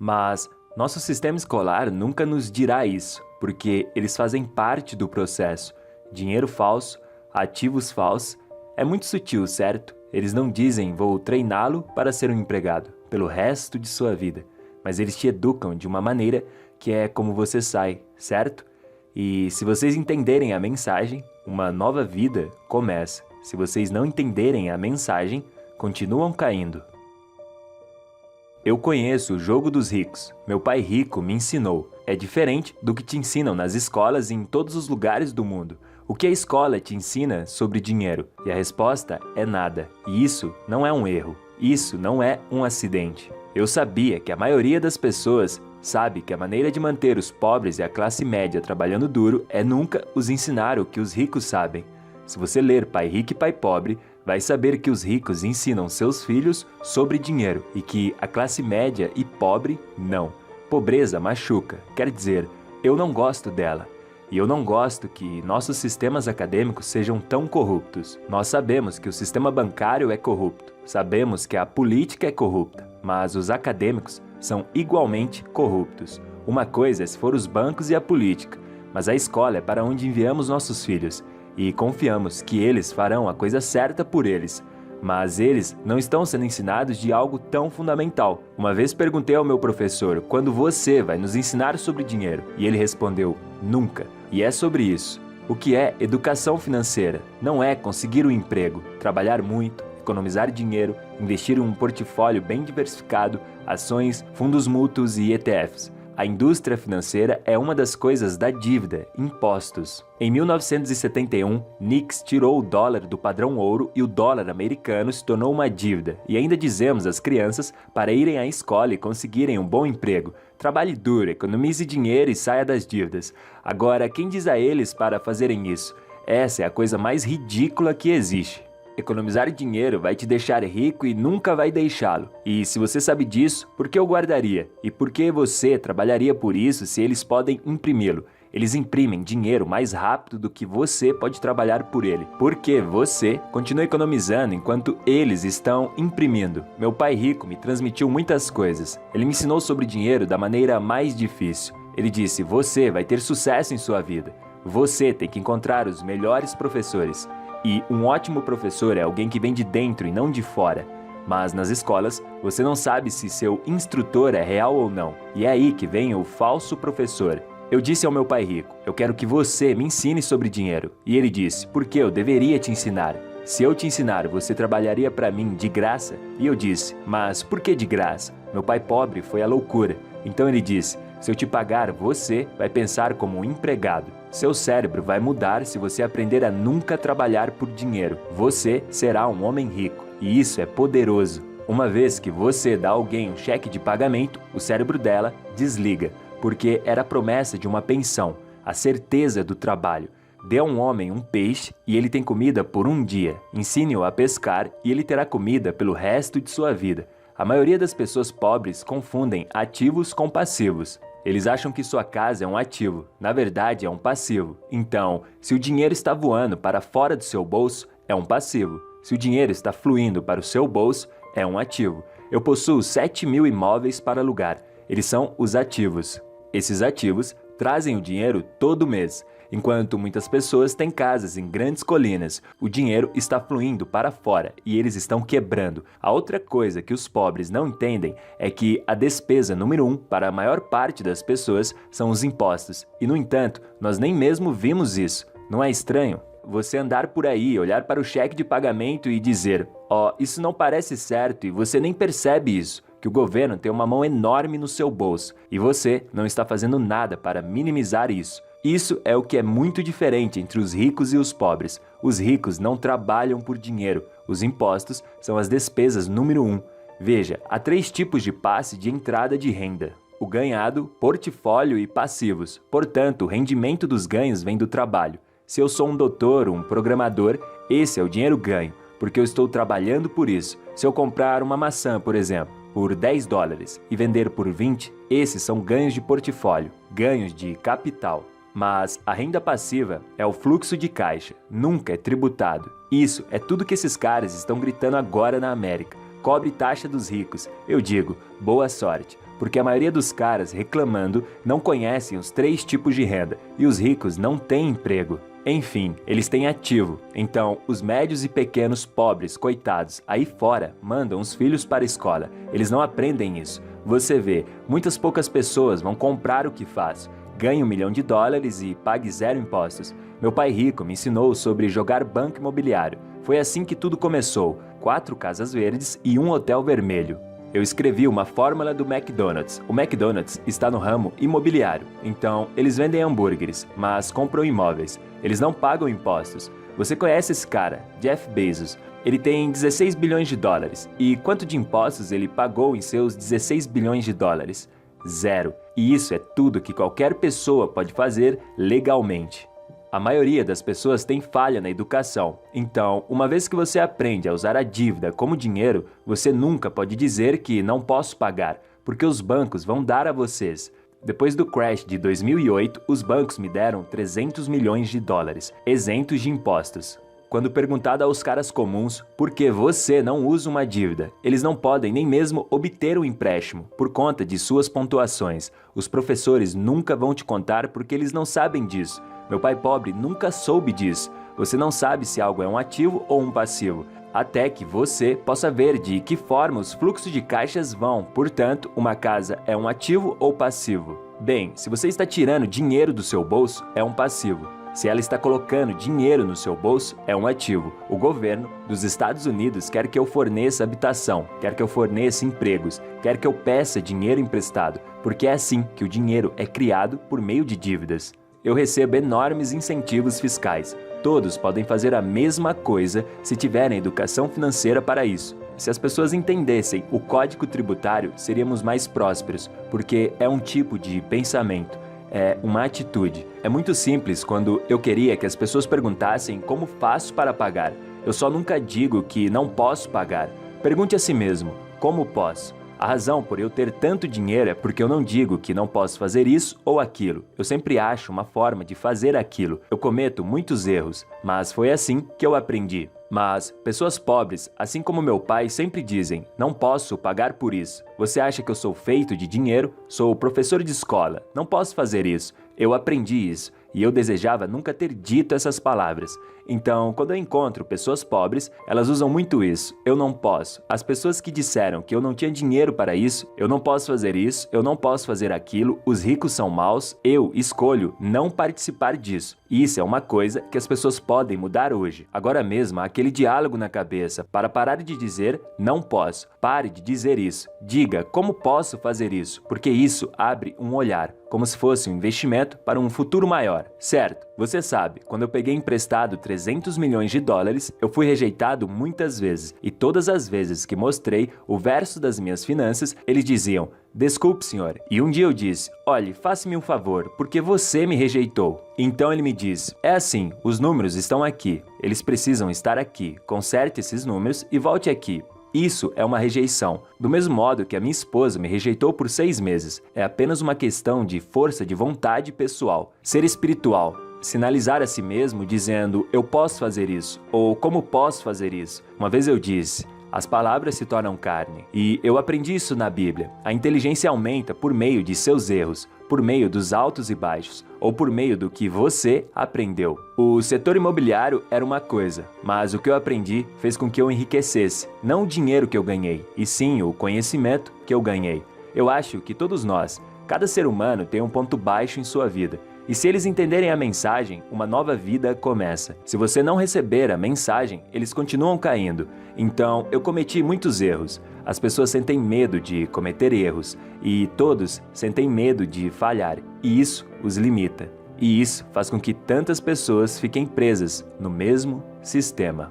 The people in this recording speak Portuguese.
Mas nosso sistema escolar nunca nos dirá isso, porque eles fazem parte do processo. Dinheiro falso, ativos falsos, é muito sutil, certo? Eles não dizem vou treiná-lo para ser um empregado pelo resto de sua vida, mas eles te educam de uma maneira que é como você sai, certo? E se vocês entenderem a mensagem, uma nova vida começa. Se vocês não entenderem a mensagem, continuam caindo. Eu conheço o jogo dos ricos. Meu pai rico me ensinou. É diferente do que te ensinam nas escolas e em todos os lugares do mundo. O que a escola te ensina sobre dinheiro? E a resposta é nada. E isso não é um erro. Isso não é um acidente. Eu sabia que a maioria das pessoas sabe que a maneira de manter os pobres e a classe média trabalhando duro é nunca os ensinar o que os ricos sabem. Se você ler Pai Rico e Pai Pobre, vai saber que os ricos ensinam seus filhos sobre dinheiro e que a classe média e pobre não. Pobreza machuca, quer dizer, eu não gosto dela. E eu não gosto que nossos sistemas acadêmicos sejam tão corruptos. Nós sabemos que o sistema bancário é corrupto, sabemos que a política é corrupta, mas os acadêmicos são igualmente corruptos. Uma coisa é se for os bancos e a política, mas a escola é para onde enviamos nossos filhos. E confiamos que eles farão a coisa certa por eles. Mas eles não estão sendo ensinados de algo tão fundamental. Uma vez perguntei ao meu professor, quando você vai nos ensinar sobre dinheiro? E ele respondeu, nunca. E é sobre isso. O que é educação financeira? Não é conseguir um emprego, trabalhar muito, economizar dinheiro, investir em um portfólio bem diversificado, ações, fundos mútuos e ETFs. A indústria financeira é uma das coisas da dívida, impostos. Em 1971, Nixon tirou o dólar do padrão ouro e o dólar americano se tornou uma dívida. E ainda dizemos às crianças para irem à escola e conseguirem um bom emprego. Trabalhe duro, economize dinheiro e saia das dívidas. Agora, quem diz a eles para fazerem isso? Essa é a coisa mais ridícula que existe. Economizar dinheiro vai te deixar rico e nunca vai deixá-lo. E se você sabe disso, por que eu guardaria? E por que você trabalharia por isso se eles podem imprimi-lo? Eles imprimem dinheiro mais rápido do que você pode trabalhar por ele. Porque você continua economizando enquanto eles estão imprimindo. Meu pai rico me transmitiu muitas coisas. Ele me ensinou sobre dinheiro da maneira mais difícil. Ele disse, você vai ter sucesso em sua vida. Você tem que encontrar os melhores professores. E um ótimo professor é alguém que vem de dentro e não de fora. Mas nas escolas, você não sabe se seu instrutor é real ou não. E é aí que vem o falso professor. Eu disse ao meu pai rico, eu quero que você me ensine sobre dinheiro. E ele disse, por que eu deveria te ensinar? Se eu te ensinar, você trabalharia para mim de graça? E eu disse, mas por que de graça? Meu pai pobre foi a loucura. Então ele disse, se eu te pagar, você vai pensar como um empregado. Seu cérebro vai mudar se você aprender a nunca trabalhar por dinheiro. Você será um homem rico. E isso é poderoso. Uma vez que você dá a alguém um cheque de pagamento, o cérebro dela desliga, porque era a promessa de uma pensão, a certeza do trabalho. Dê a um homem um peixe e ele tem comida por um dia. Ensine-o a pescar e ele terá comida pelo resto de sua vida. A maioria das pessoas pobres confundem ativos com passivos. Eles acham que sua casa é um ativo, na verdade é um passivo. Então, se o dinheiro está voando para fora do seu bolso, é um passivo. Se o dinheiro está fluindo para o seu bolso, é um ativo. Eu possuo 7.000 imóveis para alugar. Eles são os ativos. Esses ativos trazem o dinheiro todo mês. Enquanto muitas pessoas têm casas em grandes colinas, o dinheiro está fluindo para fora e eles estão quebrando. A outra coisa que os pobres não entendem é que a despesa número 1 para a maior parte das pessoas são os impostos. E, no entanto, nós nem mesmo vimos isso. Não é estranho? Você andar por aí, olhar para o cheque de pagamento e dizer, isso não parece certo e você nem percebe isso. Que o governo tem uma mão enorme no seu bolso e você não está fazendo nada para minimizar isso. Isso é o que é muito diferente entre os ricos e os pobres. Os ricos não trabalham por dinheiro. Os impostos são as despesas número 1. Veja, há 3 tipos de passe de entrada de renda. O ganhado, portfólio e passivos. Portanto, o rendimento dos ganhos vem do trabalho. Se eu sou um doutor ou um programador, esse é o dinheiro ganho, porque eu estou trabalhando por isso. Se eu comprar uma maçã, por exemplo, por $10 e vender por 20, esses são ganhos de portfólio, ganhos de capital. Mas a renda passiva é o fluxo de caixa, nunca é tributado. Isso é tudo que esses caras estão gritando agora na América. Cobre taxa dos ricos. Eu digo, boa sorte, porque a maioria dos caras reclamando não conhecem os 3 tipos de renda e os ricos não têm emprego. Enfim, eles têm ativo. Então, os médios e pequenos pobres, coitados, aí fora, mandam os filhos para a escola. Eles não aprendem isso. Você vê, muitas poucas pessoas vão comprar o que faz. Ganhe $1 milhão e pague 0 impostos. Meu pai rico me ensinou sobre jogar banco imobiliário. Foi assim que tudo começou. 4 casas verdes e um hotel vermelho. Eu escrevi uma fórmula do McDonald's. O McDonald's está no ramo imobiliário, então eles vendem hambúrgueres, mas compram imóveis. Eles não pagam impostos. Você conhece esse cara, Jeff Bezos? Ele tem 16 bilhões de dólares. E quanto de impostos ele pagou em seus 16 bilhões de dólares? 0. E isso é tudo que qualquer pessoa pode fazer legalmente. A maioria das pessoas tem falha na educação, então, uma vez que você aprende a usar a dívida como dinheiro, você nunca pode dizer que não posso pagar, porque os bancos vão dar a vocês. Depois do crash de 2008, os bancos me deram 300 milhões de dólares, isentos de impostos. Quando perguntado aos caras comuns por que você não usa uma dívida, eles não podem nem mesmo obter o empréstimo por conta de suas pontuações. Os professores nunca vão te contar porque eles não sabem disso. Meu pai pobre nunca soube disso. Você não sabe se algo é um ativo ou um passivo, até que você possa ver de que forma os fluxos de caixas vão. Portanto, uma casa é um ativo ou passivo? Bem, se você está tirando dinheiro do seu bolso, é um passivo. Se ela está colocando dinheiro no seu bolso, é um ativo. O governo dos Estados Unidos quer que eu forneça habitação, quer que eu forneça empregos, quer que eu peça dinheiro emprestado, porque é assim que o dinheiro é criado por meio de dívidas. Eu recebo enormes incentivos fiscais. Todos podem fazer a mesma coisa se tiverem educação financeira para isso. Se as pessoas entendessem o código tributário, seríamos mais prósperos, porque é um tipo de pensamento. É uma atitude. É muito simples quando eu queria que as pessoas perguntassem como faço para pagar. Eu só nunca digo que não posso pagar. Pergunte a si mesmo, como posso? A razão por eu ter tanto dinheiro é porque eu não digo que não posso fazer isso ou aquilo. Eu sempre acho uma forma de fazer aquilo. Eu cometo muitos erros, mas foi assim que eu aprendi. Mas pessoas pobres, assim como meu pai, sempre dizem, não posso pagar por isso. Você acha que eu sou feito de dinheiro? Sou professor de escola, não posso fazer isso. Eu aprendi isso e eu desejava nunca ter dito essas palavras. Então, quando eu encontro pessoas pobres, elas usam muito isso. Eu não posso. As pessoas que disseram que eu não tinha dinheiro para isso, eu não posso fazer isso, eu não posso fazer aquilo, os ricos são maus, eu escolho não participar disso. Isso é uma coisa que as pessoas podem mudar hoje. Agora mesmo, há aquele diálogo na cabeça para parar de dizer não posso. Pare de dizer isso. Diga como posso fazer isso, porque isso abre um olhar, como se fosse um investimento para um futuro maior, certo? Você sabe, quando eu peguei emprestado 300 milhões de dólares, eu fui rejeitado muitas vezes, e todas as vezes que mostrei o verso das minhas finanças, eles diziam, desculpe senhor, e um dia eu disse, olhe, faça-me um favor, porque você me rejeitou. Então ele me disse, é assim, os números estão aqui, eles precisam estar aqui, conserte esses números e volte aqui. Isso é uma rejeição. Do mesmo modo que a minha esposa me rejeitou por 6 meses, é apenas uma questão de força de vontade pessoal. Ser espiritual. Sinalizar a si mesmo dizendo, eu posso fazer isso, ou como posso fazer isso. Uma vez eu disse, as palavras se tornam carne. E eu aprendi isso na Bíblia. A inteligência aumenta por meio de seus erros, por meio dos altos e baixos, ou por meio do que você aprendeu. O setor imobiliário era uma coisa, mas o que eu aprendi fez com que eu enriquecesse, não o dinheiro que eu ganhei, e sim o conhecimento que eu ganhei. Eu acho que todos nós, cada ser humano tem um ponto baixo em sua vida, e se eles entenderem a mensagem, uma nova vida começa. Se você não receber a mensagem, eles continuam caindo. Então, eu cometi muitos erros. As pessoas sentem medo de cometer erros, e todos sentem medo de falhar, e isso os limita. E isso faz com que tantas pessoas fiquem presas no mesmo sistema.